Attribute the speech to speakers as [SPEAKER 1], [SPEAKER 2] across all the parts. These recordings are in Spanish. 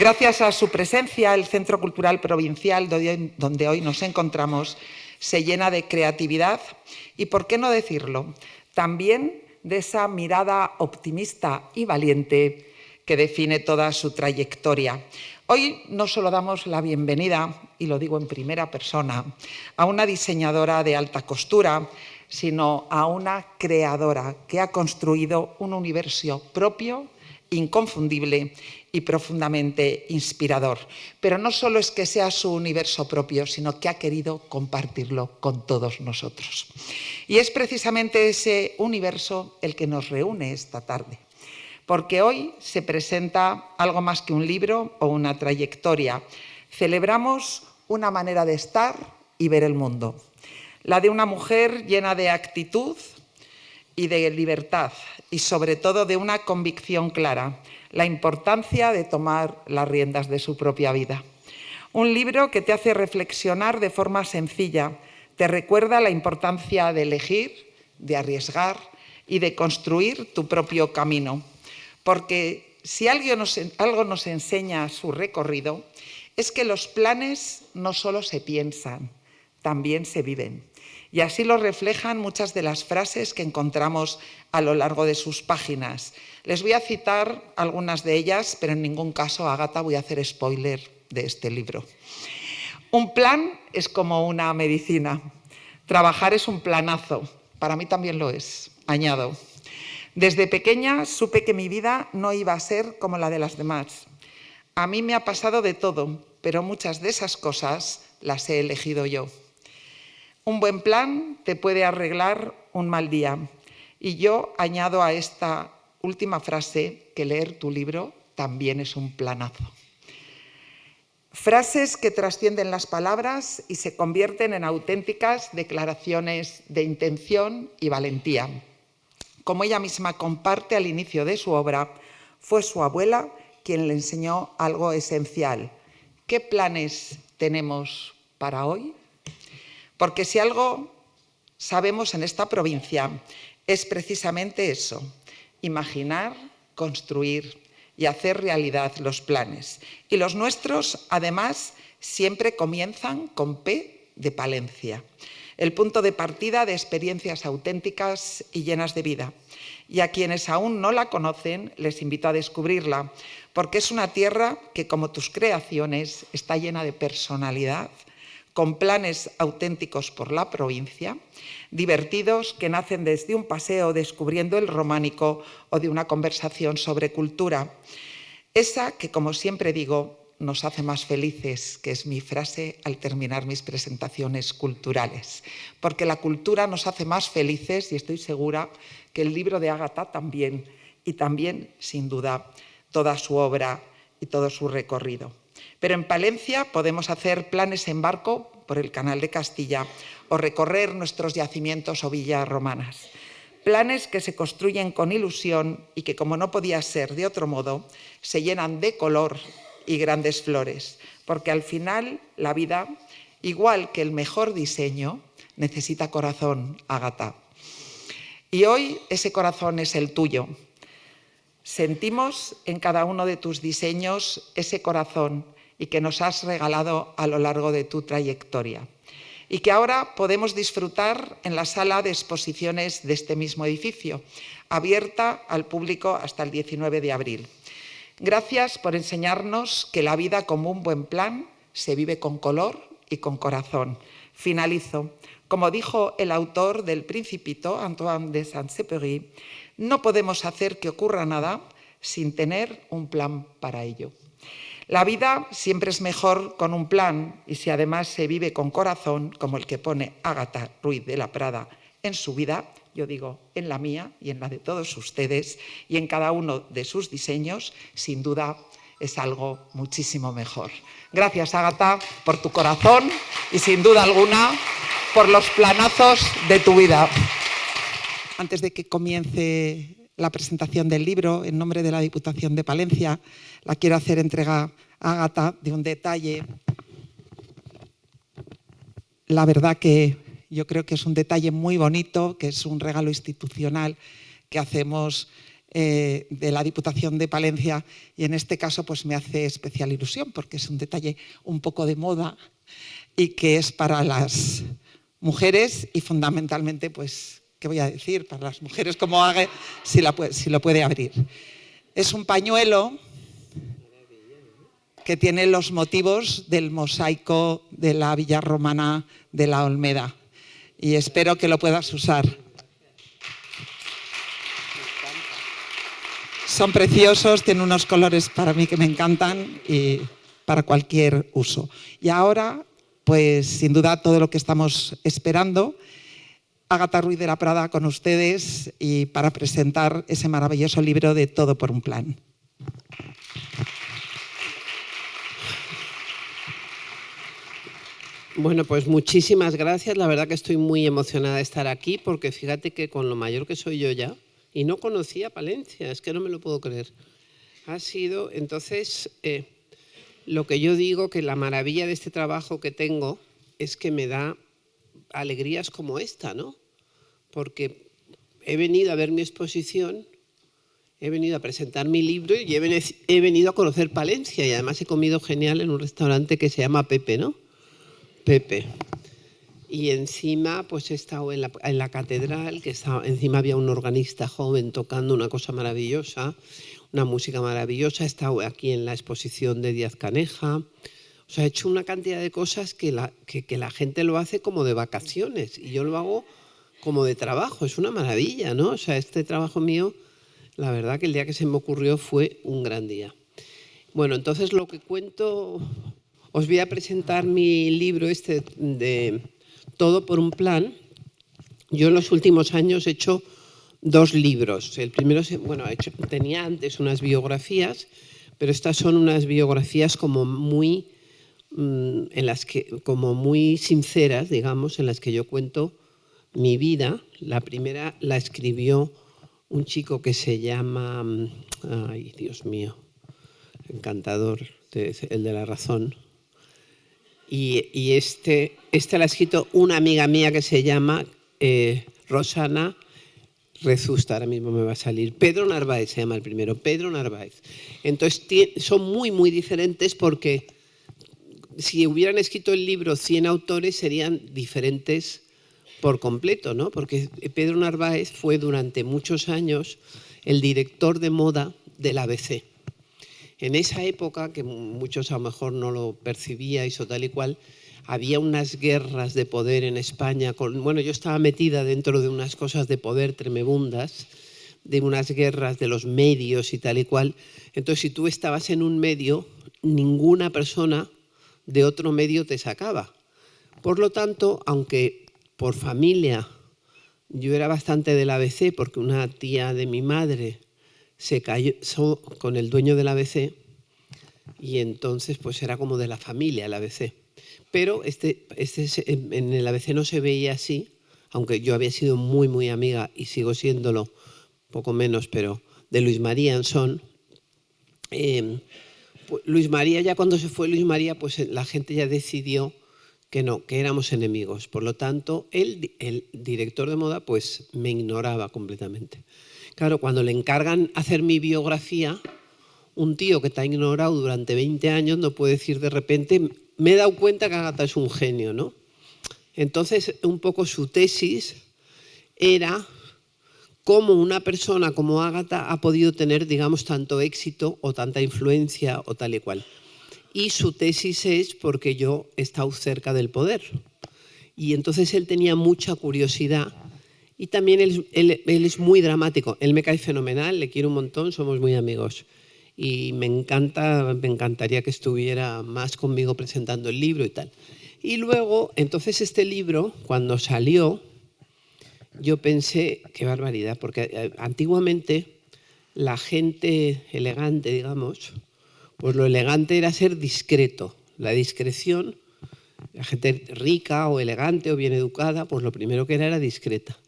[SPEAKER 1] Gracias a su presencia, el Centro Cultural Provincial, donde hoy nos encontramos, se llena de creatividad y, por qué no decirlo, también de esa mirada optimista y valiente que define toda su trayectoria. Hoy no solo damos la bienvenida, y lo digo en primera persona, a una diseñadora de alta costura, sino a una creadora que ha construido un universo propio, inconfundible y profundamente inspirador. Pero no solo es que sea su universo propio, sino que ha querido compartirlo con todos nosotros. Y es precisamente ese universo el que nos reúne esta tarde. Porque hoy se presenta algo más que un libro o una trayectoria. Celebramos una manera de estar y ver el mundo. La de una mujer llena de actitud y de libertad y sobre todo de una convicción clara, la importancia de tomar las riendas de su propia vida. Un libro que te hace reflexionar de forma sencilla, te recuerda la importancia de elegir, de arriesgar y de construir tu propio camino. Porque si algo nos enseña su recorrido, es que los planes no solo se piensan, también se viven. Y así lo reflejan muchas de las frases que encontramos a lo largo de sus páginas. Les voy a citar algunas de ellas, pero en ningún caso, Ágata, voy a hacer spoiler de este libro. Un plan es como una medicina. Trabajar es un planazo. Para mí también lo es, añado. Desde pequeña supe que mi vida no iba a ser como la de las demás. A mí me ha pasado de todo, pero muchas de esas cosas las he elegido yo. Un buen plan te puede arreglar un mal día. Y yo añado a esta última frase que leer tu libro también es un planazo. Frases que trascienden las palabras y se convierten en auténticas declaraciones de intención y valentía. Como ella misma comparte al inicio de su obra, fue su abuela quien le enseñó algo esencial. ¿Qué planes tenemos para hoy? Porque si algo sabemos en esta provincia es precisamente eso, imaginar, construir y hacer realidad los planes. Y los nuestros, además, siempre comienzan con P de Palencia, el punto de partida de experiencias auténticas y llenas de vida. Y a quienes aún no la conocen, les invito a descubrirla, porque es una tierra que, como tus creaciones, está llena de personalidad, con planes auténticos por la provincia, divertidos que nacen desde un paseo descubriendo el románico o de una conversación sobre cultura. Esa que, como siempre digo, nos hace más felices, que es mi frase al terminar mis presentaciones culturales. Porque la cultura nos hace más felices y estoy segura que el libro de Ágata también, y también, sin duda, toda su obra y todo su recorrido. Pero en Palencia podemos hacer planes en barco por el Canal de Castilla o recorrer nuestros yacimientos o villas romanas. Planes que se construyen con ilusión y que, como no podía ser de otro modo, se llenan de color y grandes flores. Porque al final la vida, igual que el mejor diseño, necesita corazón, Ágata. Y hoy ese corazón es el tuyo. Sentimos en cada uno de tus diseños ese corazón y que nos has regalado a lo largo de tu trayectoria. Y que ahora podemos disfrutar en la sala de exposiciones de este mismo edificio, abierta al público hasta el 19 de abril. Gracias por enseñarnos que la vida, como un buen plan, se vive con color y con corazón. Finalizo. Como dijo el autor del Principito, Antoine de Saint-Exupéry, no podemos hacer que ocurra nada sin tener un plan para ello. La vida siempre es mejor con un plan y si además se vive con corazón, como el que pone Ágata Ruiz de la Prada en su vida, yo digo en la mía y en la de todos ustedes y en cada uno de sus diseños, sin duda es algo muchísimo mejor. Gracias, Ágata, por tu corazón y sin duda alguna por los planazos de tu vida. Antes de que comience la presentación del libro, en nombre de la Diputación de Palencia, la quiero hacer entrega a Ágata de un detalle. La verdad que yo creo que es un detalle muy bonito, que es un regalo institucional que hacemos de la Diputación de Palencia, y en este caso pues me hace especial ilusión porque es un detalle un poco de moda y que es para las mujeres y fundamentalmente, pues, ¿qué voy a decir? Para las mujeres, como haga, si lo puede abrir. Es un pañuelo que tiene los motivos del mosaico de la villa romana de la Olmeda y espero que lo puedas usar. Son preciosos, tienen unos colores para mí que me encantan y para cualquier uso. Y ahora, pues sin duda todo lo que estamos esperando, Ágata Ruiz de la Prada con ustedes y para presentar ese maravilloso libro de Todo por un plan.
[SPEAKER 2] Bueno, pues muchísimas gracias. La verdad que estoy muy emocionada de estar aquí porque fíjate que con lo mayor que soy yo ya, y no conocía Palencia, es que no me lo puedo creer. Ha sido, entonces, lo que yo digo, que la maravilla de este trabajo que tengo es que me da alegrías como esta, ¿no? Porque he venido a ver mi exposición, he venido a presentar mi libro y he venido a conocer Palencia y además he comido genial en un restaurante que se llama Pepe, ¿no? Pepe. Y encima pues he estado en la catedral, que encima había un organista joven tocando una cosa maravillosa, una música maravillosa. He estado aquí en la exposición de Díaz Caneja. O sea, he hecho una cantidad de cosas que la gente lo hace como de vacaciones y yo lo hago como de trabajo. Es una maravilla, ¿no? O sea, este trabajo mío, la verdad que el día que se me ocurrió fue un gran día. Bueno, entonces lo que cuento, os voy a presentar mi libro de Todo por un plan. Yo en los últimos años he hecho 2 libros. El primero, bueno, tenía antes unas biografías, pero estas son unas biografías como muy, como muy sinceras, digamos, en las que yo cuento mi vida. La primera la escribió un chico que se llama, ay, Dios mío, encantador, el de La Razón. Y este la ha escrito una amiga mía que se llama Rosana Rezusta, ahora mismo me va a salir. Pedro Narváez se llama el primero, Pedro Narváez. Entonces son muy, muy diferentes porque si hubieran escrito el libro 100 autores serían diferentes por completo, ¿no? Porque Pedro Narváez fue durante muchos años el director de moda del ABC. En esa época, que muchos a lo mejor no lo percibíais o tal y cual, había unas guerras de poder en España. Bueno, yo estaba metida dentro de unas cosas de poder tremebundas, de unas guerras de los medios y tal y cual. Entonces, si tú estabas en un medio, ninguna persona de otro medio te sacaba. Por lo tanto, aunque por familia yo era bastante del ABC, porque una tía de mi madre se casó con el dueño del ABC y entonces pues era como de la familia el ABC. Pero en el ABC no se veía así, aunque yo había sido muy, muy amiga y sigo siéndolo, poco menos, pero de Luis María Ansón. Luis María, ya cuando se fue Luis María, pues la gente ya decidió que no, que éramos enemigos. Por lo tanto, el director de moda pues me ignoraba completamente. Claro, cuando le encargan hacer mi biografía, un tío que te ha ignorado durante 20 años no puede decir de repente, me he dado cuenta que Ágata es un genio, ¿no? Entonces, un poco su tesis era cómo una persona como Ágata ha podido tener, digamos, tanto éxito o tanta influencia o tal y cual. Y su tesis es porque yo he estado cerca del poder. Y entonces él tenía mucha curiosidad. Y también él es muy dramático. Él me cae fenomenal, le quiero un montón, somos muy amigos. Y me encantaría que estuviera más conmigo presentando el libro y tal. Y luego, entonces este libro, cuando salió, yo pensé, qué barbaridad, porque antiguamente la gente elegante, digamos, pues lo elegante era ser discreto. La discreción, la gente rica o elegante o bien educada, pues lo primero que era discreta.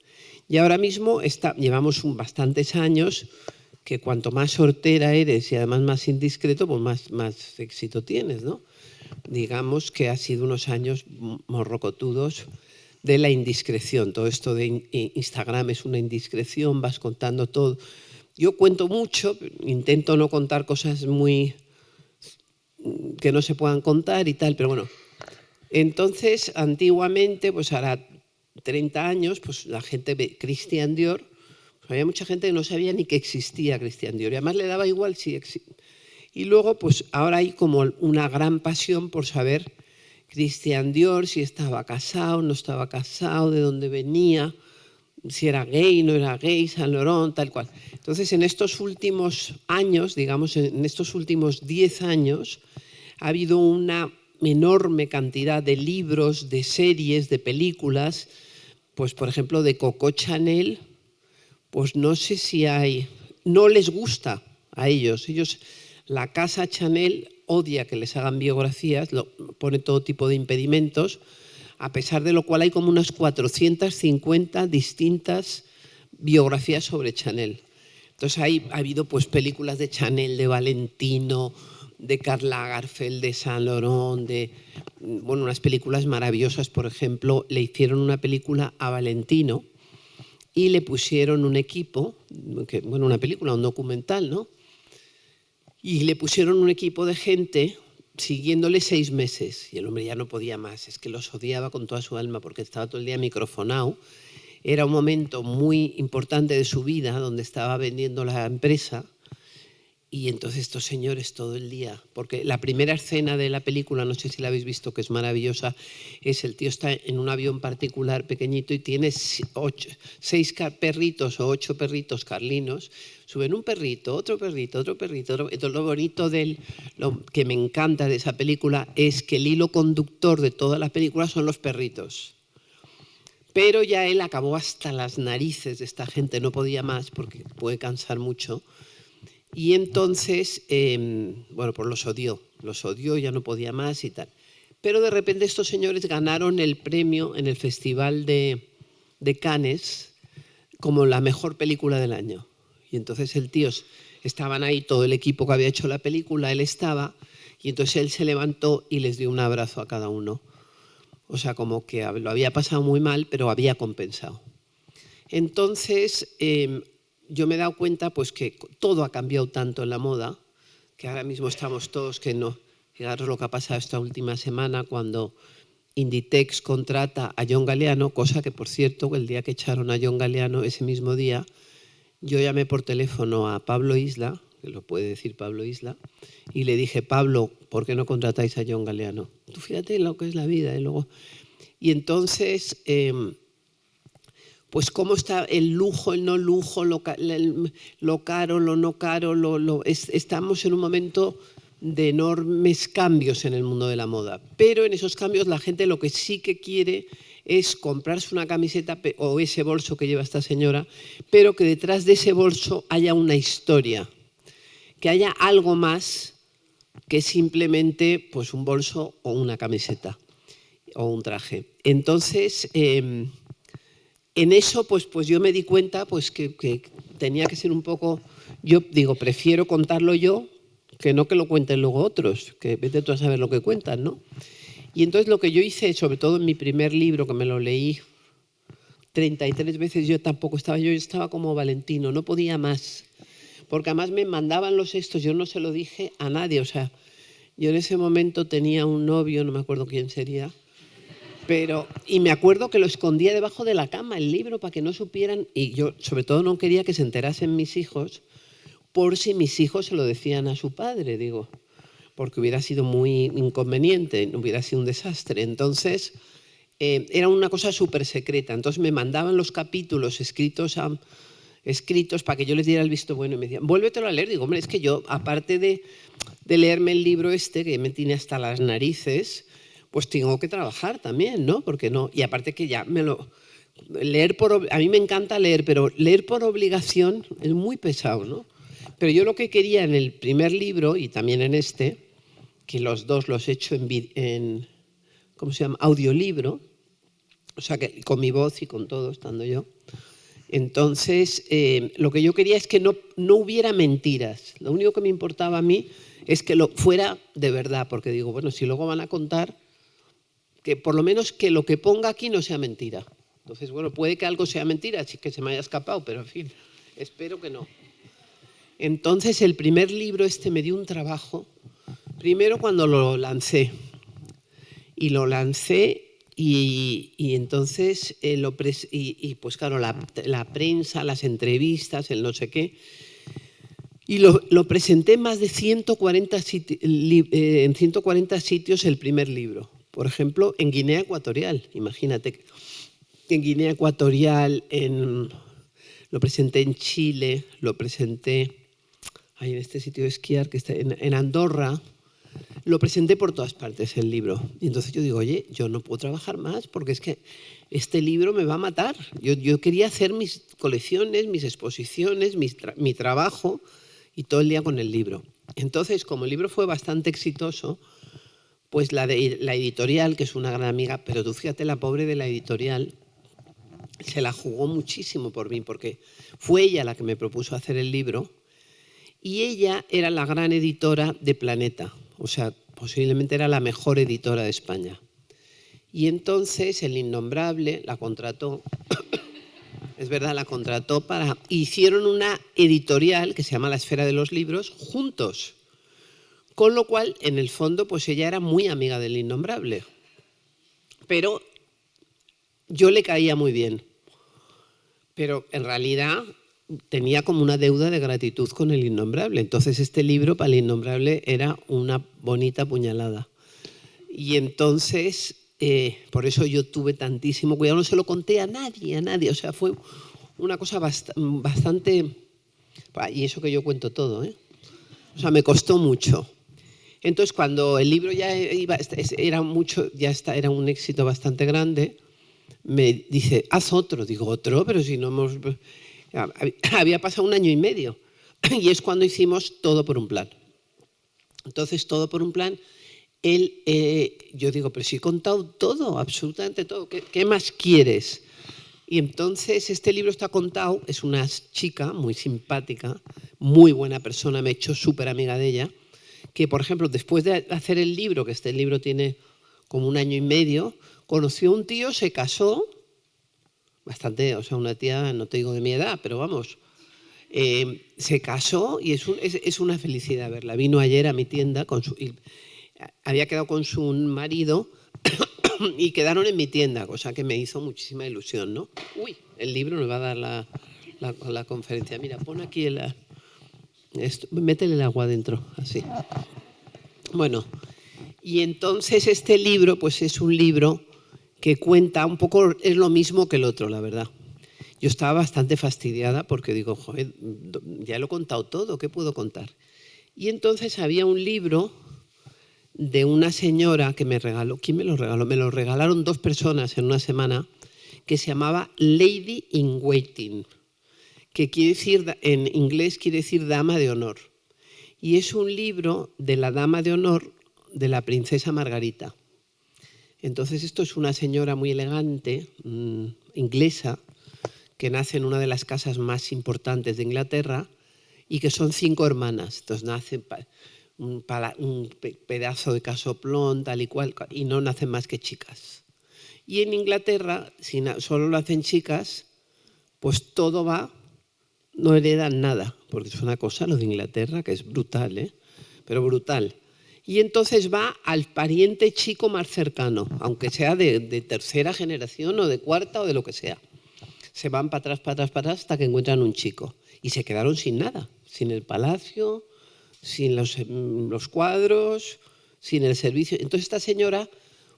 [SPEAKER 2] Y ahora mismo llevamos bastantes años que cuanto más sortera eres y además más indiscreto, pues más éxito tienes, ¿no? Digamos que ha sido unos años morrocotudos de la indiscreción. Todo esto de Instagram es una indiscreción, vas contando todo. Yo cuento mucho, intento no contar cosas muy que no se puedan contar y tal, pero bueno. Entonces, antiguamente, pues hará 30 años, pues la gente ve Christian Dior, pues había mucha gente que no sabía ni que existía Christian Dior, y además le daba igual si existía. Y luego, pues ahora hay como una gran pasión por saber Christian Dior, si estaba casado, no estaba casado, de dónde venía, si era gay, no era gay, Saint Laurent, tal cual. Entonces, en estos últimos años, digamos, en estos últimos 10 años, ha habido una enorme cantidad de libros, de series, de películas, pues por ejemplo de Coco Chanel, pues no sé si hay, no les gusta a ellos. La casa Chanel odia que les hagan biografías, pone todo tipo de impedimentos, a pesar de lo cual hay como unas 450 distintas biografías sobre Chanel. Entonces ha habido pues películas de Chanel, de Valentino, de Karl Lagerfeld, de Saint Laurent, bueno, unas películas maravillosas. Por ejemplo, le hicieron una película a Valentino y le pusieron un equipo, bueno, una película, un documental, ¿no? Y le pusieron un equipo de gente siguiéndole 6 meses. Y el hombre ya no podía más, es que los odiaba con toda su alma porque estaba todo el día microfonado. Era un momento muy importante de su vida donde estaba vendiendo la empresa. Y entonces estos señores todo el día, porque la primera escena de la película, no sé si la habéis visto, que es maravillosa, es el tío está en un avión particular pequeñito y tiene 6 perritos o 8 perritos carlinos, suben un perrito, otro perrito, otro perrito. Entonces lo bonito lo que me encanta de esa película es que el hilo conductor de toda la película son los perritos. Pero ya él acabó hasta las narices de esta gente, no podía más porque puede cansar mucho. Y entonces, bueno, pues los odió, ya no podía más y tal. Pero de repente estos señores ganaron el premio en el Festival de Cannes como la mejor película del año. Y entonces estaban ahí todo el equipo que había hecho la película, él estaba, y entonces él se levantó y les dio un abrazo a cada uno. O sea, como que lo había pasado muy mal, pero había compensado. Entonces, yo me he dado cuenta pues que todo ha cambiado tanto en la moda, que ahora mismo estamos todos que no. Fijaros lo que ha pasado esta última semana cuando Inditex contrata a John Galliano, cosa que, por cierto, el día que echaron a John Galliano, ese mismo día, yo llamé por teléfono a Pablo Isla, que lo puede decir Pablo Isla, y le dije, Pablo, ¿por qué no contratáis a John Galliano? Tú fíjate lo que es la vida. Y entonces, pues cómo está el lujo, el no lujo, lo caro, lo no caro, estamos en un momento de enormes cambios en el mundo de la moda. Pero en esos cambios la gente lo que sí que quiere es comprarse una camiseta o ese bolso que lleva esta señora, pero que detrás de ese bolso haya una historia, que haya algo más que simplemente pues un bolso o una camiseta o un traje. Entonces, en eso pues yo me di cuenta pues que tenía que ser un poco, yo digo, prefiero contarlo yo que no que lo cuenten luego otros, que vete tú a saber lo que cuentan, ¿no? Y entonces lo que yo hice, sobre todo en mi primer libro, que me lo leí 33 veces, yo estaba como Valentino, no podía más, porque además me mandaban los estos, yo no se lo dije a nadie, o sea, yo en ese momento tenía un novio, no me acuerdo quién sería, y me acuerdo que lo escondía debajo de la cama, el libro, para que no supieran, y yo sobre todo no quería que se enterasen mis hijos, por si mis hijos se lo decían a su padre, digo, porque hubiera sido muy inconveniente, hubiera sido un desastre. Entonces, era una cosa súper secreta. Entonces me mandaban los capítulos escritos para que yo les diera el visto bueno y me decían, vuélvetelo a leer. Digo, hombre, es que yo, aparte de leerme el libro que me tiene hasta las narices, pues tengo que trabajar también, ¿no? Porque no, y aparte que ya a mí me encanta leer, pero leer por obligación es muy pesado, ¿no? Pero yo lo que quería en el primer libro y también en este, que los dos los he hecho en ¿cómo se llama? Audiolibro, o sea, que con mi voz y con todo, estando yo. Entonces, lo que yo quería es que no hubiera mentiras. Lo único que me importaba a mí es que lo fuera de verdad, porque digo, bueno, si luego van a contar, que por lo menos que lo que ponga aquí no sea mentira. Entonces, bueno, puede que algo sea mentira, así que se me haya escapado, pero en fin, espero que no. Entonces el primer libro me dio un trabajo, primero cuando lo lancé. Y lo lancé y entonces, pues claro, la prensa, las entrevistas, el no sé qué. Y lo presenté en más de 140 en 140 sitios el primer libro. Por ejemplo, en Guinea Ecuatorial, imagínate. En Guinea Ecuatorial, lo presenté en Chile, lo presenté en este sitio de esquiar que está en Andorra. Lo presenté por todas partes el libro. Y entonces yo digo, oye, yo no puedo trabajar más porque es que este libro me va a matar. Yo quería hacer mis colecciones, mis exposiciones, mi trabajo y todo el día con el libro. Entonces, como el libro fue bastante exitoso, pues la editorial, que es una gran amiga, pero tú fíjate, la pobre de la editorial, se la jugó muchísimo por mí, porque fue ella la que me propuso hacer el libro y ella era la gran editora de Planeta, o sea, posiblemente era la mejor editora de España. Y entonces El Innombrable la contrató, es verdad, la contrató para... Hicieron una editorial que se llama La Esfera de los Libros juntos, con lo cual, en el fondo, pues ella era muy amiga del Innombrable, pero yo le caía muy bien. Pero en realidad tenía como una deuda de gratitud con El Innombrable. Entonces este libro para El Innombrable era una bonita puñalada. Y entonces, por eso yo tuve tantísimo cuidado. No se lo conté a nadie, a nadie. O sea, fue una cosa bastante... Y eso que yo cuento todo, ¿eh? O sea, me costó mucho. Entonces, cuando el libro ya era un éxito bastante grande, me dice, haz otro. Digo, ¿otro? Pero si no hemos... Había pasado 1 año y medio. Y es cuando hicimos Todo por un plan. Entonces, Todo por un plan, yo digo, pero si he contado todo, absolutamente todo. ¿Qué más quieres? Y entonces este libro está contado, es una chica muy simpática, muy buena persona, me he hecho súper amiga de ella, que, por ejemplo, después de hacer el libro, que este libro tiene como 1 año y medio, conoció a un tío, se casó, bastante, o sea, una tía, no te digo de mi edad, pero vamos, se casó y es una felicidad verla. Vino ayer a mi tienda, había quedado con su marido y quedaron en mi tienda, cosa que me hizo muchísima ilusión, ¿no? Uy, el libro me va a dar la conferencia. Mira, pon aquí métele el agua dentro, así. Bueno, y entonces este libro, pues es un libro que cuenta un poco, es lo mismo que el otro, la verdad. Yo estaba bastante fastidiada porque digo, joder, ya lo he contado todo, ¿qué puedo contar? Y entonces había un libro de una señora que me regaló. ¿Quién me lo regaló? Me lo regalaron 2 personas en una semana, que se llamaba Lady in Waiting, que quiere decir, en inglés quiere decir dama de honor. Y es un libro de la dama de honor de la princesa Margarita. Entonces esto es una señora muy elegante, inglesa, que nace en una de las casas más importantes de Inglaterra y que son 5 hermanas. Entonces nacen un pedazo de casoplón, tal y cual, y no nacen más que chicas. Y en Inglaterra, si solo lo hacen chicas, pues todo va, no heredan nada, porque es una cosa lo de Inglaterra que es brutal, ¿eh? Pero brutal. Y entonces va al pariente chico más cercano, aunque sea de 3.ª generación o de 4ª o de lo que sea. Se van para atrás, para atrás, para atrás hasta que encuentran un chico. Y se quedaron sin nada, sin el palacio, sin los cuadros, sin el servicio. Entonces esta señora,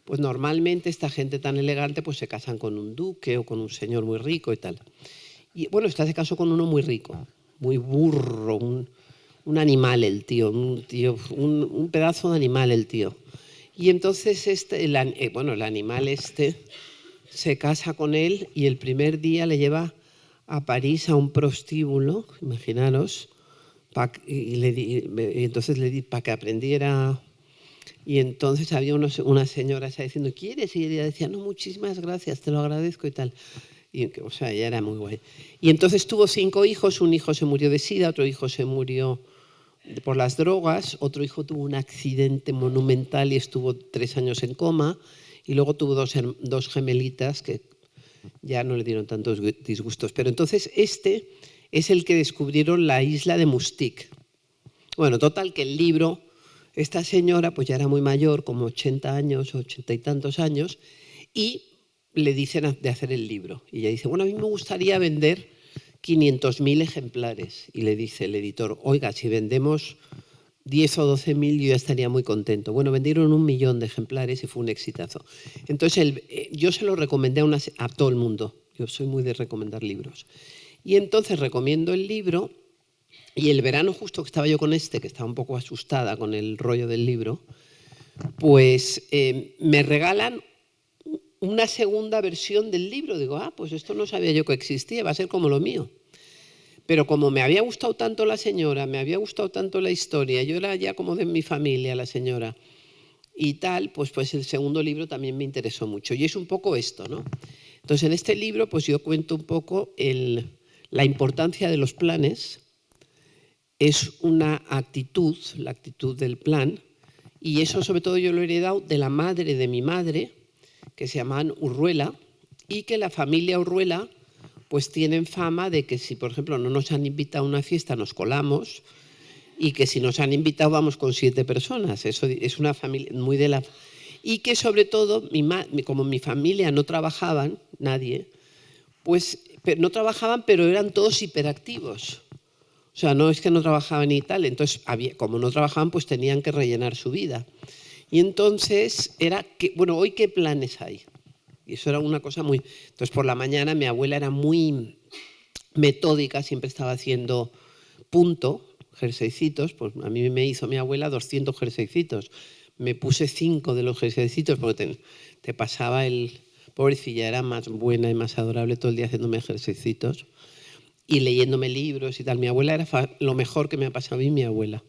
[SPEAKER 2] pues normalmente esta gente tan elegante pues se casan con un duque o con un señor muy rico y tal. Y bueno, esta se casó con uno muy rico, muy burro, un animal el tío, un pedazo de animal el tío. Y entonces el animal se casa con él y el primer día le lleva a París a un prostíbulo, imaginaros, y entonces le di para que aprendiera. Y entonces había una señora diciendo, ¿quieres? Y ella decía, no, muchísimas gracias, te lo agradezco y tal. O sea, ella era muy guay. Y entonces tuvo 5 hijos, un hijo se murió de sida, otro hijo se murió por las drogas, otro hijo tuvo un accidente monumental y estuvo 3 años en coma, y luego tuvo 2 gemelitas que ya no le dieron tantos disgustos. Pero entonces es el que descubrieron la isla de Mustique. Bueno, total, que el libro, esta señora pues ya era muy mayor, como 80 años, 80 y tantos años, y le dicen de hacer el libro. Y ella dice, bueno, a mí me gustaría vender 500.000 ejemplares. Y le dice el editor, oiga, si vendemos 10 o 12.000 yo ya estaría muy contento. Bueno, vendieron 1 millón de ejemplares y fue un exitazo. Entonces yo se lo recomendé a todo el mundo. Yo soy muy de recomendar libros. Y entonces recomiendo el libro y el verano justo que estaba yo con que estaba un poco asustada con el rollo del libro, pues me regalan una segunda versión del libro. Digo, pues esto no sabía yo que existía, va a ser como lo mío. Pero como me había gustado tanto la señora, me había gustado tanto la historia, yo era ya como de mi familia la señora y tal, pues el segundo libro también me interesó mucho. Y es un poco esto, ¿no? Entonces en este libro pues yo cuento un poco la importancia de los planes. Es una actitud, la actitud del plan, y eso sobre todo yo lo he heredado de la madre de mi madre, que se llamaban Urruela, y que la familia Urruela pues tienen fama de que si, por ejemplo, no nos han invitado a una fiesta, nos colamos, y que si nos han invitado vamos con 7 personas. Eso es una familia muy de la... Y que sobre todo, como mi familia no trabajaban, nadie, pues no trabajaban, pero eran todos hiperactivos. O sea, no es que no trabajaban y tal, entonces como no trabajaban, pues tenían que rellenar su vida. Y entonces era, bueno, ¿hoy qué planes hay? Y eso era una cosa muy... Entonces por la mañana mi abuela era muy metódica, siempre estaba haciendo jerseycitos, pues a mí me hizo mi abuela 200 jerseycitos. Me puse 5 de los jerseycitos porque te pasaba pobrecilla, era más buena y más adorable todo el día haciéndome jerseycitos y leyéndome libros y tal. Mi abuela era lo mejor que me ha pasado a mí, mi abuela.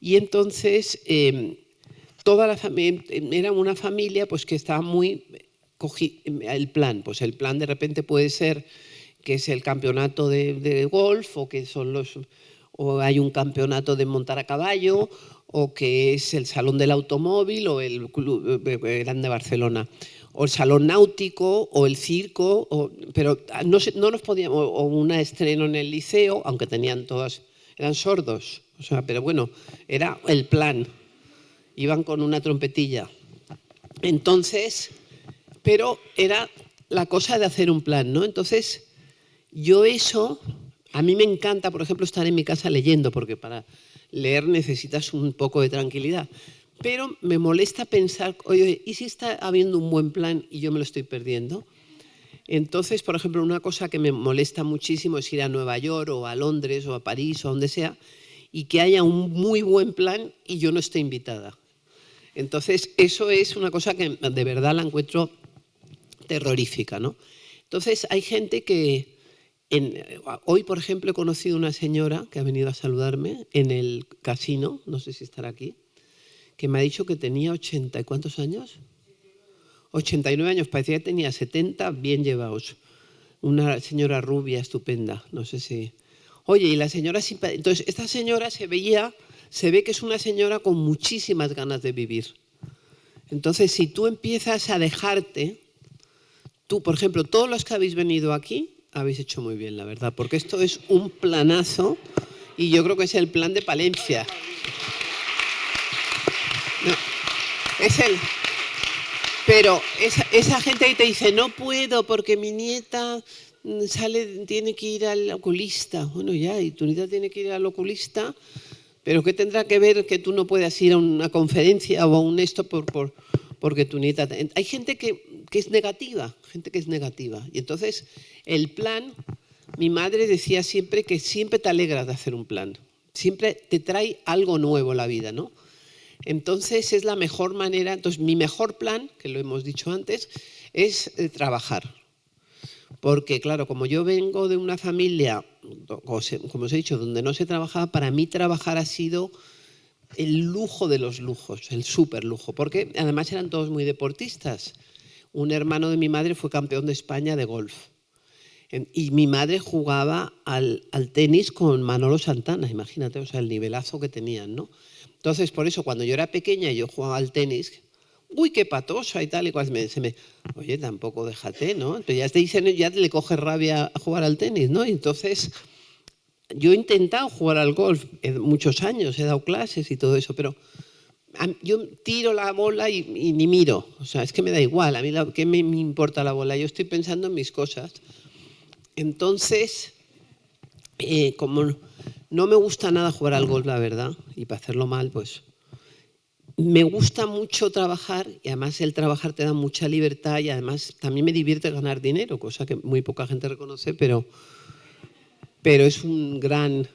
[SPEAKER 2] Y entonces toda la familia, era una familia pues que estaba muy... el plan de repente puede ser que es el campeonato de golf o que o hay un campeonato de montar a caballo o que es el salón del automóvil o el club grande de Barcelona o el salón náutico o el circo, pero no nos podíamos, o un estreno en el liceo, aunque tenían todas, eran sordos, o sea, pero bueno, era el plan, iban con una trompetilla. Entonces, pero era la cosa de hacer un plan, ¿no? Entonces, a mí me encanta, por ejemplo, estar en mi casa leyendo, porque para leer necesitas un poco de tranquilidad. Pero me molesta pensar, oye, ¿y si está habiendo un buen plan y yo me lo estoy perdiendo? Entonces, por ejemplo, una cosa que me molesta muchísimo es ir a Nueva York o a Londres o a París o a donde sea y que haya un muy buen plan y yo no esté invitada. Entonces, eso es una cosa que de verdad la encuentro terrorífica, ¿no? Entonces, hay gente que... hoy, por ejemplo, he conocido una señora que ha venido a saludarme en el casino, no sé si estará aquí, que me ha dicho que tenía 80, ¿y cuántos años? 89 años, parecía que tenía 70 bien llevados. Una señora rubia, estupenda, no sé si... Oye, y la señora... Entonces, esta señora se ve que es una señora con muchísimas ganas de vivir. Entonces, si tú empiezas a dejarte... Tú, por ejemplo, todos los que habéis venido aquí, habéis hecho muy bien, la verdad, porque esto es un planazo y yo creo que es el plan de Palencia. No, pero esa gente que te dice, no puedo porque mi nieta tiene que ir al oculista. Bueno, ya, y tu nieta tiene que ir al oculista, pero ¿qué tendrá que ver que tú no puedas ir a una conferencia o a un esto porque tu nieta... Hay gente que es negativa, Y entonces el plan, mi madre decía siempre que siempre te alegras de hacer un plan. Siempre te trae algo nuevo la vida, ¿no? Entonces es la mejor manera. Entonces mi mejor plan, que lo hemos dicho antes, es trabajar. Porque claro, como yo vengo de una familia, como os he dicho, donde no se trabajaba, para mí trabajar ha sido el lujo de los lujos, el súper lujo, porque además eran todos muy deportistas. Un hermano de mi madre fue campeón de España de golf. Y mi madre jugaba al tenis con Manolo Santana, imagínate, o sea, el nivelazo que tenían, ¿no? Entonces, por eso, cuando yo era pequeña y yo jugaba al tenis, uy, qué patosa y tal y cual, oye, tampoco déjate, ¿no? Entonces ya te dicen, ya le coge rabia a jugar al tenis, ¿no? Y entonces, yo he intentado jugar al golf muchos años, he dado clases y todo eso, pero yo tiro la bola y ni miro. O sea, es que me da igual. A mí, ¿qué me importa la bola? Yo estoy pensando en mis cosas. Entonces, como no me gusta nada jugar al golf, la verdad, y para hacerlo mal, pues me gusta mucho trabajar, y además el trabajar te da mucha libertad, y además también me divierte ganar dinero, cosa que muy poca gente reconoce, pero es un gran...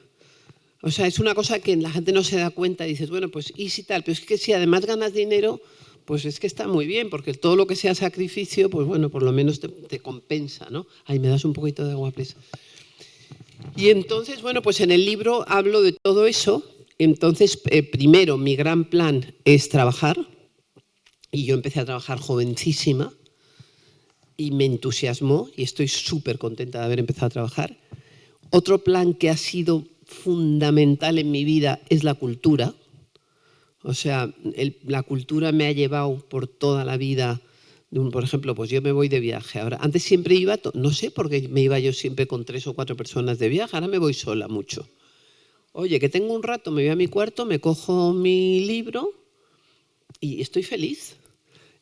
[SPEAKER 2] O sea, es una cosa que la gente no se da cuenta y dices, bueno, pues y si tal, pero es que si además ganas dinero, pues es que está muy bien, porque todo lo que sea sacrificio, pues bueno, por lo menos te compensa, ¿no? Ay, me das un poquito de agua, please. Y entonces, bueno, pues en el libro hablo de todo eso. Entonces, primero, mi gran plan es trabajar, y yo empecé a trabajar jovencísima, y me entusiasmó, y estoy súper contenta de haber empezado a trabajar. Otro plan que ha sido fundamental en mi vida es la cultura. O sea, la cultura me ha llevado por toda la vida. Por ejemplo, pues yo me voy de viaje. Ahora, antes siempre iba, no sé por qué me iba yo siempre con 3 o 4 personas de viaje, ahora me voy sola mucho. Oye, que tengo un rato, me voy a mi cuarto, me cojo mi libro y estoy feliz.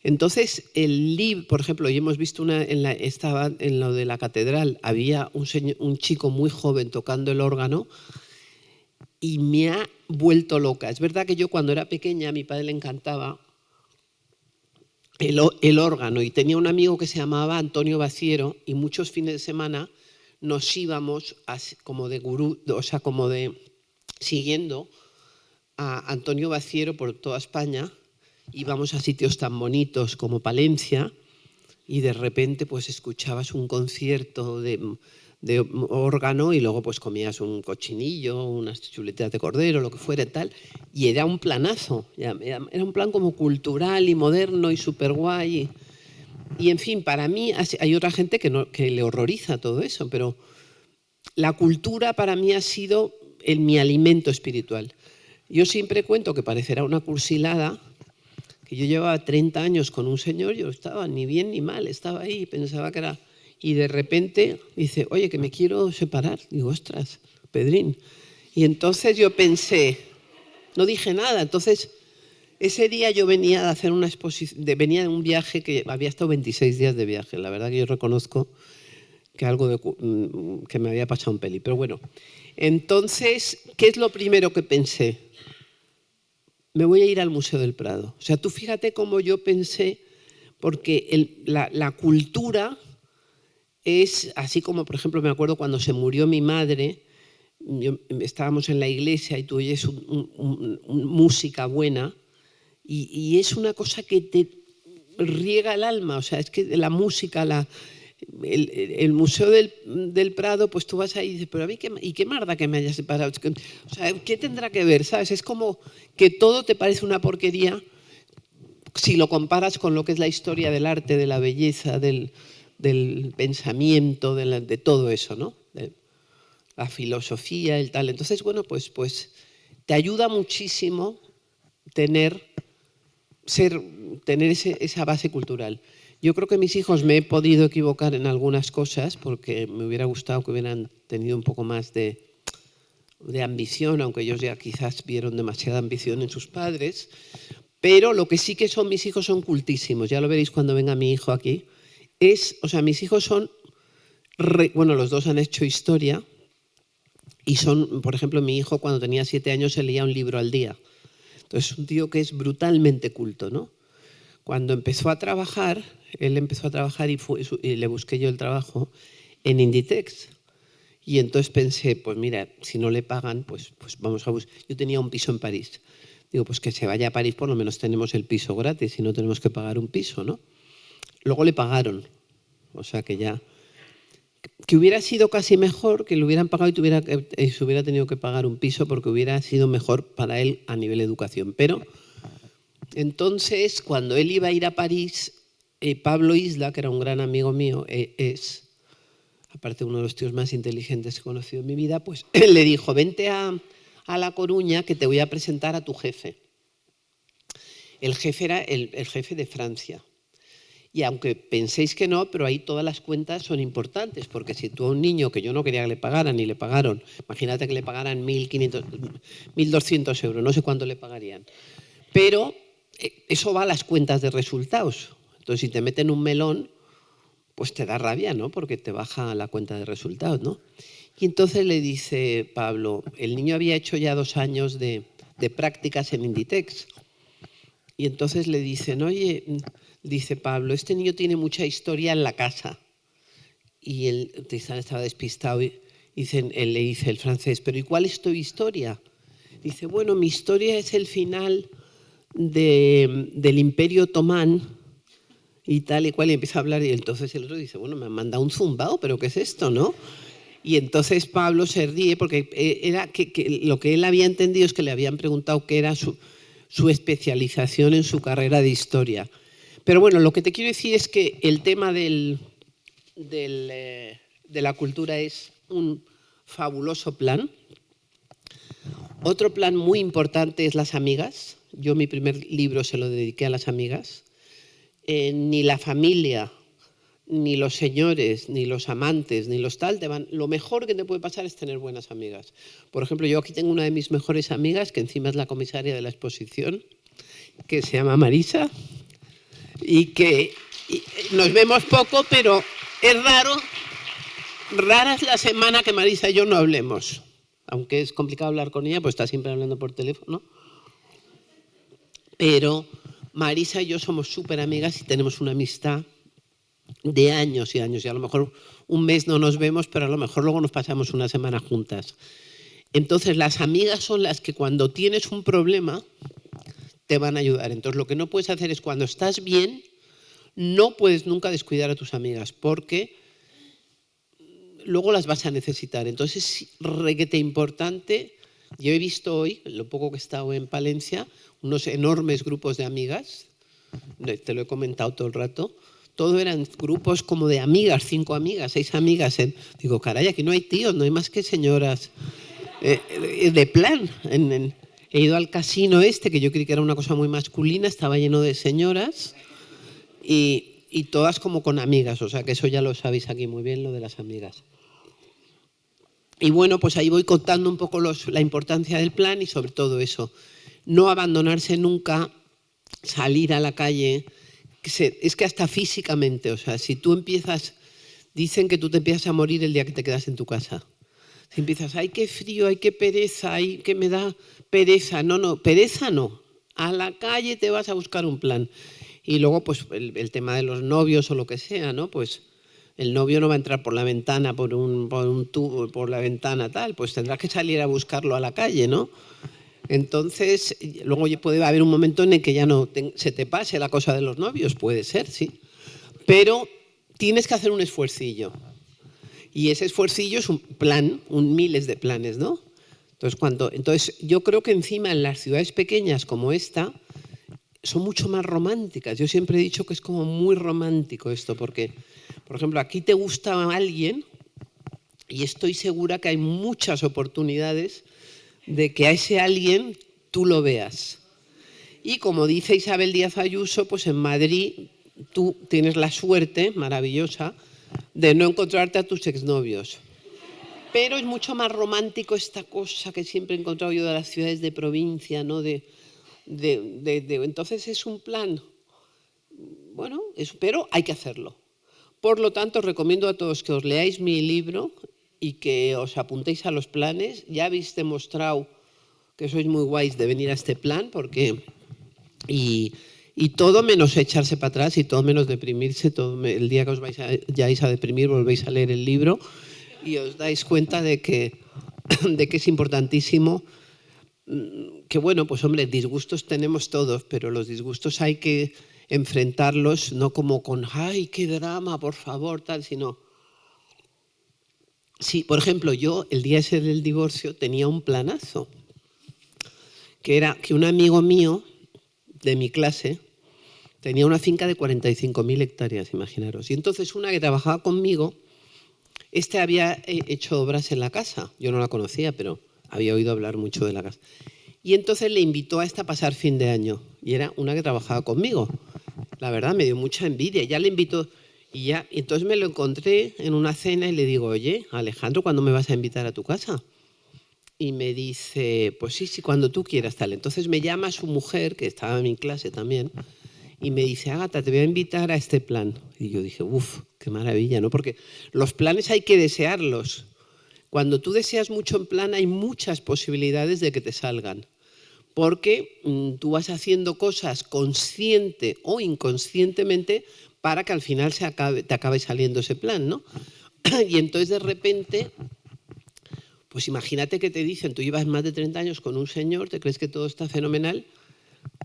[SPEAKER 2] Entonces, el libro, por ejemplo, hoy hemos visto estaba en lo de la catedral, había un chico muy joven tocando el órgano y me ha vuelto loca. Es verdad que yo cuando era pequeña a mi padre le encantaba el órgano y tenía un amigo que se llamaba Antonio Baciero y muchos fines de semana nos íbamos como de gurú, o sea, como de siguiendo a Antonio Baciero por toda España. Íbamos a sitios tan bonitos como Palencia y de repente pues escuchabas un concierto de órgano y luego pues comías un cochinillo, unas chuletas de cordero, lo que fuera y tal, y era un planazo, era un plan como cultural y moderno y súper guay. Y en fin, para mí hay otra gente que le horroriza todo eso, pero la cultura para mí ha sido mi alimento espiritual. Yo siempre cuento que parecerá una cursilada, que yo llevaba 30 años con un señor, yo estaba ni bien ni mal, estaba ahí, pensaba que era... Y de repente dice, oye, que me quiero separar. Digo, ostras, Pedrín. Y entonces yo pensé, no dije nada. Entonces, ese día yo venía de hacer una exposición, venía de un viaje que había estado 26 días de viaje. La verdad que yo reconozco que que me había pasado un peli. Pero bueno, entonces, ¿qué es lo primero que pensé? Me voy a ir al Museo del Prado. O sea, tú fíjate cómo yo pensé, porque la cultura es así como, por ejemplo, me acuerdo cuando se murió mi madre, estábamos en la iglesia y tú oyes música buena y es una cosa que te riega el alma. O sea, es que la música, el Museo del Prado, pues tú vas ahí y dices, pero a mí, qué marda que me haya separado. O sea, ¿qué tendrá que ver? ¿Sabes? Es como que todo te parece una porquería si lo comparas con lo que es la historia del arte, de la belleza, del pensamiento, de todo eso, ¿no? De la filosofía, el tal. Entonces, bueno, pues te ayuda muchísimo tener esa base cultural. Yo creo que mis hijos me he podido equivocar en algunas cosas porque me hubiera gustado que hubieran tenido un poco más de ambición, aunque ellos ya quizás vieron demasiada ambición en sus padres. Pero lo que sí que son mis hijos son cultísimos. Ya lo veréis cuando venga mi hijo aquí. O sea, mis hijos son, bueno, los dos han hecho historia y son, por ejemplo, mi hijo cuando tenía 7 años se leía un libro al día. Entonces es un tío que es brutalmente culto, ¿no? Cuando empezó a trabajar, él empezó a trabajar y le busqué yo el trabajo en Inditex. Y entonces pensé, pues mira, si no le pagan, pues vamos a buscar. Yo tenía un piso en París. Digo, pues que se vaya a París, por lo menos tenemos el piso gratis y no tenemos que pagar un piso, ¿no? Luego le pagaron, o sea que ya... Que hubiera sido casi mejor que le hubieran pagado y se hubiera tenido que pagar un piso porque hubiera sido mejor para él a nivel de educación. Pero entonces, cuando él iba a ir a París, Pablo Isla, que era un gran amigo mío, aparte uno de los tíos más inteligentes que he conocido en mi vida, pues le dijo, vente a La Coruña que te voy a presentar a tu jefe. El jefe era el jefe de Francia. Y aunque penséis que no, pero ahí todas las cuentas son importantes, porque si tú a un niño que yo no quería que le pagaran y le pagaron, imagínate que le pagaran 1.500, 1.200 euros, no sé cuánto le pagarían. Pero eso va a las cuentas de resultados. Entonces, si te meten un melón, pues te da rabia, ¿no? Porque te baja la cuenta de resultados, ¿no? Y entonces le dice Pablo, el niño había hecho ya 2 años de prácticas en Inditex. Y entonces le dicen, oye, dice Pablo, este niño tiene mucha historia en la casa. Y el Tristán estaba despistado y él le dice el francés, pero ¿y cuál es tu historia? Dice, bueno, mi historia es el final del Imperio Otomán y tal y cual, y empieza a hablar. Y entonces el otro dice, bueno, me han mandado un zumbao, pero ¿qué es esto, no? Y entonces Pablo se ríe porque era que lo que él había entendido es que le habían preguntado qué era su especialización en su carrera de historia. Pero bueno, lo que te quiero decir es que el tema de la cultura es un fabuloso plan. Otro plan muy importante es las amigas. Yo mi primer libro se lo dediqué a las amigas. Ni la familia, ni los señores, ni los amantes, ni los tal, lo mejor que te puede pasar es tener buenas amigas. Por ejemplo, yo aquí tengo una de mis mejores amigas, que encima es la comisaria de la exposición, que se llama Marisa, y que nos vemos poco, pero es rara es la semana que Marisa y yo no hablemos. Aunque es complicado hablar con ella, pues está siempre hablando por teléfono. Pero Marisa y yo somos súper amigas y tenemos una amistad de años y años. Y a lo mejor un mes no nos vemos, pero a lo mejor luego nos pasamos una semana juntas. Entonces, las amigas son las que cuando tienes un problema te van a ayudar. Entonces, lo que no puedes hacer es cuando estás bien, no puedes nunca descuidar a tus amigas porque luego las vas a necesitar. Entonces, es requete importante. Yo he visto hoy, lo poco que he estado en Palencia, unos enormes grupos de amigas. Te lo he comentado todo el rato. Todo eran grupos como de amigas, 5 amigas, 6 amigas. Digo, caray, aquí no hay tíos, no hay más que señoras. De plan. He ido al casino que yo creí que era una cosa muy masculina, estaba lleno de señoras y todas como con amigas. O sea, que eso ya lo sabéis aquí muy bien, lo de las amigas. Y bueno, pues ahí voy contando un poco la importancia del plan y sobre todo eso. No abandonarse nunca, salir a la calle. Es que hasta físicamente, o sea, si tú empiezas, dicen que tú te empiezas a morir el día que te quedas en tu casa. Si empiezas, ay, qué frío, ay, qué pereza, ay, que me da pereza. No, pereza no. A la calle te vas a buscar un plan. Y luego, pues, el tema de los novios o lo que sea, ¿no? Pues el novio no va a entrar por la ventana, por un tubo, por la ventana, tal. Pues tendrás que salir a buscarlo a la calle, ¿no? Entonces, luego puede haber un momento en el que ya no se te pase la cosa de los novios, puede ser, sí. Pero tienes que hacer un esfuercillo. Y ese esfuercillo es un plan, miles de planes, ¿no? Entonces, yo creo que encima en las ciudades pequeñas como esta, son mucho más románticas. Yo siempre he dicho que es como muy romántico esto, porque, por ejemplo, aquí te gusta a alguien y estoy segura que hay muchas oportunidades de que a ese alguien tú lo veas. Y como dice Isabel Díaz Ayuso, pues en Madrid tú tienes la suerte maravillosa de no encontrarte a tus exnovios. Pero es mucho más romántico esta cosa que siempre he encontrado yo de las ciudades de provincia, ¿no? Entonces es un plan, bueno, pero hay que hacerlo. Por lo tanto, os recomiendo a todos que os leáis mi libro y que os apuntéis a los planes. Ya habéis demostrado que sois muy guays de venir a este plan, porque y todo menos echarse para atrás y todo menos deprimirse. El día que os vayáis a deprimir, volvéis a leer el libro y os dais cuenta de que es importantísimo. Que bueno, pues hombre, disgustos tenemos todos, pero los disgustos hay que enfrentarlos no como con ¡ay, qué drama, por favor!, tal, sino... Sí, por ejemplo, yo el día ese del divorcio tenía un planazo, que era que un amigo mío de mi clase tenía una finca de 45.000 hectáreas, imaginaros. Y entonces una que trabajaba conmigo, había hecho obras en la casa. Yo no la conocía, pero había oído hablar mucho de la casa. Y entonces le invitó a esta a pasar fin de año. Y era una que trabajaba conmigo. La verdad, me dio mucha envidia. Ya le invito y ya, entonces me lo encontré en una cena y le digo, oye, Alejandro, ¿cuándo me vas a invitar a tu casa? Y me dice, pues sí, sí, cuando tú quieras, tal. Entonces me llama su mujer, que estaba en mi clase también, y me dice, Ágata, te voy a invitar a este plan. Y yo dije, uff, qué maravilla, ¿no? Porque los planes hay que desearlos. Cuando tú deseas mucho en plan, hay muchas posibilidades de que te salgan. Porque tú vas haciendo cosas consciente o inconscientemente para que al final te acabe saliendo ese plan, ¿no? Y entonces de repente, pues imagínate que te dicen, tú llevas más de 30 años con un señor, te crees que todo está fenomenal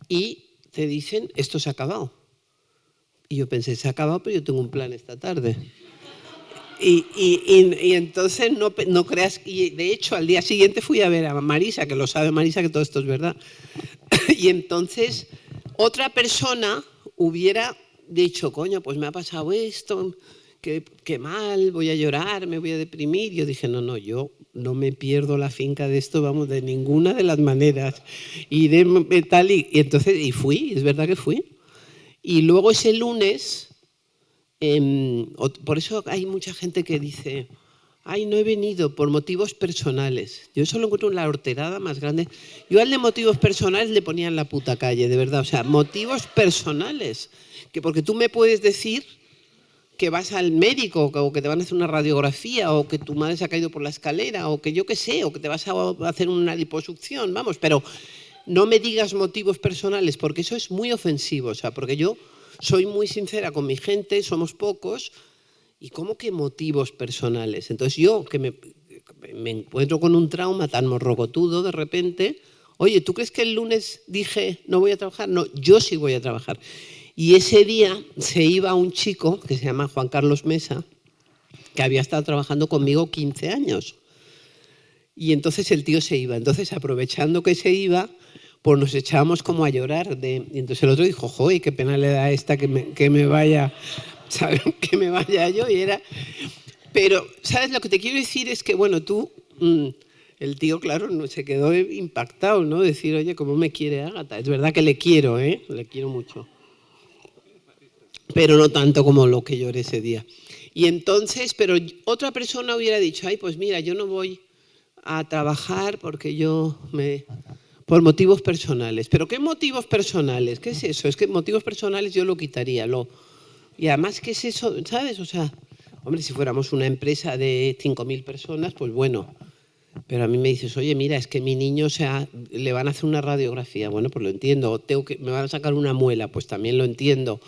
[SPEAKER 2] y te dicen, esto se ha acabado. Y yo pensé, se ha acabado, pero yo tengo un plan esta tarde. Y entonces no creas, y de hecho al día siguiente fui a ver a Marisa, que lo sabe Marisa, que todo esto es verdad. Y entonces otra persona hubiera dicho, coño, pues me ha pasado esto, qué mal, voy a llorar, me voy a deprimir. Yo dije, no, yo no me pierdo la finca de esto, vamos, de ninguna de las maneras. Y tal, y entonces, y fui, es verdad que fui. Y luego ese lunes, por eso hay mucha gente que dice, ay, no he venido por motivos personales. Yo eso lo encuentro la horterada más grande. Yo al de motivos personales le ponía en la puta calle, de verdad. O sea, motivos personales. Que porque tú me puedes decir que vas al médico o que te van a hacer una radiografía o que tu madre se ha caído por la escalera o que yo qué sé, o que te vas a hacer una liposucción, vamos, pero no me digas motivos personales porque eso es muy ofensivo. O sea, porque yo soy muy sincera con mi gente, somos pocos, y ¿cómo que motivos personales? Entonces yo, que me encuentro con un trauma tan morrocotudo de repente, oye, ¿tú crees que el lunes dije no voy a trabajar? No, yo sí voy a trabajar. Y ese día se iba un chico que se llama Juan Carlos Mesa, que había estado trabajando conmigo 15 años. Y entonces el tío se iba. Entonces, aprovechando que se iba, pues nos echábamos como a llorar. Y entonces el otro dijo, joder, qué pena le da a esta que me vaya, ¿sabes? Que me vaya yo. Y era... Pero, ¿sabes? Lo que te quiero decir es que, bueno, tú, el tío, claro, no, se quedó impactado, ¿no? Decir, oye, ¿cómo me quiere Ágata? Es verdad que le quiero, ¿eh? Le quiero mucho. Pero no tanto como lo que lloré ese día. Y entonces, pero otra persona hubiera dicho, ay, pues mira, yo no voy a trabajar porque por motivos personales. ¿Pero qué motivos personales? ¿Qué es eso? Es que motivos personales yo lo quitaría. Y además, ¿qué es eso? ¿Sabes? O sea, hombre, si fuéramos una empresa de 5.000 personas, pues bueno. Pero a mí me dices, oye, mira, es que mi niño, o sea, le van a hacer una radiografía. Bueno, pues lo entiendo. O me van a sacar una muela, pues también lo entiendo.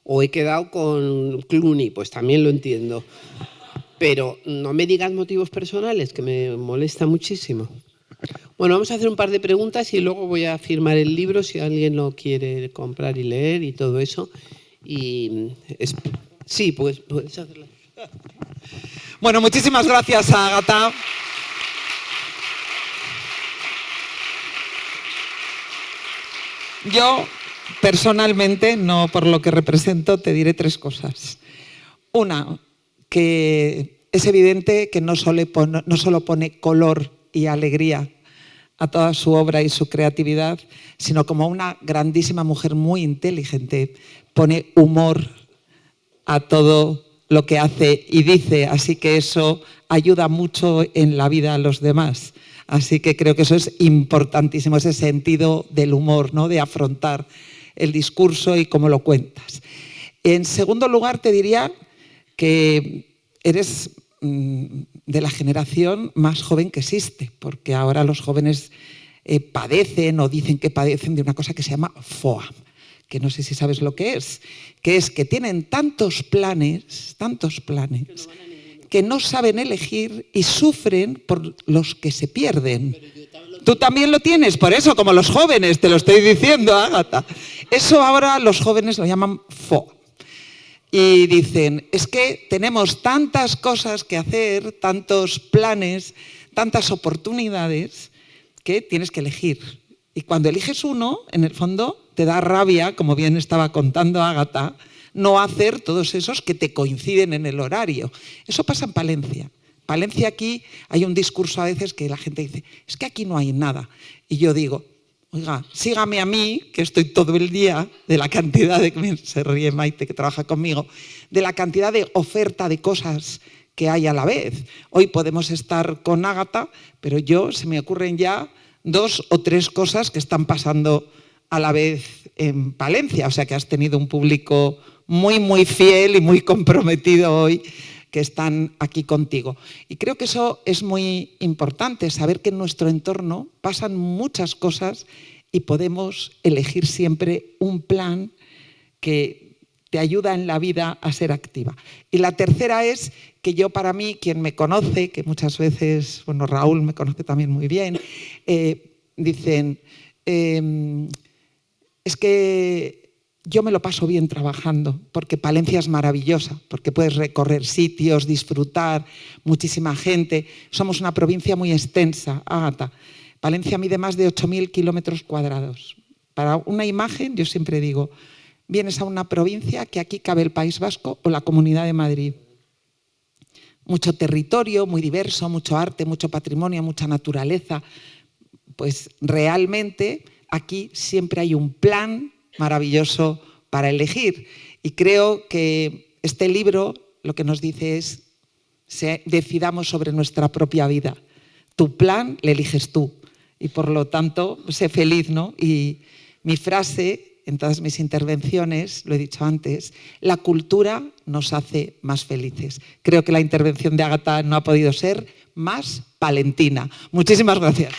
[SPEAKER 2] O he quedado con Clooney, pues también lo entiendo. Pero no me digas motivos personales, que me molesta muchísimo. Bueno, vamos a hacer un par de preguntas y luego voy a firmar el libro si alguien lo quiere comprar y leer y todo eso. Y sí, pues puedes hacerlo.
[SPEAKER 1] Bueno, muchísimas gracias, Ágata. Yo, personalmente, no por lo que represento, te diré 3 cosas. Una, que es evidente que no solo pone color y alegría a toda su obra y su creatividad, sino como una grandísima mujer muy inteligente, pone humor a todo lo que hace y dice, así que eso ayuda mucho en la vida a los demás. Así que creo que eso es importantísimo, ese sentido del humor, ¿no? De afrontar el discurso y cómo lo cuentas. En segundo lugar, te diría que eres de la generación más joven que existe, porque ahora los jóvenes padecen o dicen que padecen de una cosa que se llama FOA, que no sé si sabes lo que es que tienen tantos planes, que no saben elegir y sufren por los que se pierden. Tú también lo tienes, por eso, como los jóvenes, te lo estoy diciendo, Ágata. Eso ahora los jóvenes lo llaman FOA. Y dicen, es que tenemos tantas cosas que hacer, tantos planes, tantas oportunidades, que tienes que elegir. Y cuando eliges uno, en el fondo, te da rabia, como bien estaba contando Ágata, no hacer todos esos que te coinciden en el horario. Eso pasa en Palencia. Palencia, aquí hay un discurso a veces que la gente dice, es que aquí no hay nada. Y yo digo, Oiga, sígame a mí, que estoy todo el día, de la cantidad de, se ríe Maite que trabaja conmigo, de la cantidad de oferta de cosas que hay a la vez. Hoy podemos estar con Ágata, pero se me ocurren ya 2 o 3 cosas que están pasando a la vez en Palencia. O sea que has tenido un público muy, muy fiel y muy comprometido hoy que están aquí contigo. Y creo que eso es muy importante, saber que en nuestro entorno pasan muchas cosas y podemos elegir siempre un plan que te ayuda en la vida a ser activa. Y la tercera es que yo, para mí, quien me conoce, que muchas veces, bueno, Raúl me conoce también muy bien, dicen, es que yo me lo paso bien trabajando, porque Palencia es maravillosa, porque puedes recorrer sitios, disfrutar, muchísima gente. Somos una provincia muy extensa, Ágata. Palencia mide más de 8.000 kilómetros cuadrados. Para una imagen, yo siempre digo, vienes a una provincia que aquí cabe el País Vasco o la Comunidad de Madrid. Mucho territorio, muy diverso, mucho arte, mucho patrimonio, mucha naturaleza. Pues realmente aquí siempre hay un plan maravilloso para elegir. Y creo que este libro lo que nos dice es decidamos sobre nuestra propia vida. Tu plan le eliges tú. Y por lo tanto, sé feliz, ¿no? Y mi frase en todas mis intervenciones, lo he dicho antes, la cultura nos hace más felices. Creo que la intervención de Ágata no ha podido ser más palentina. Muchísimas gracias.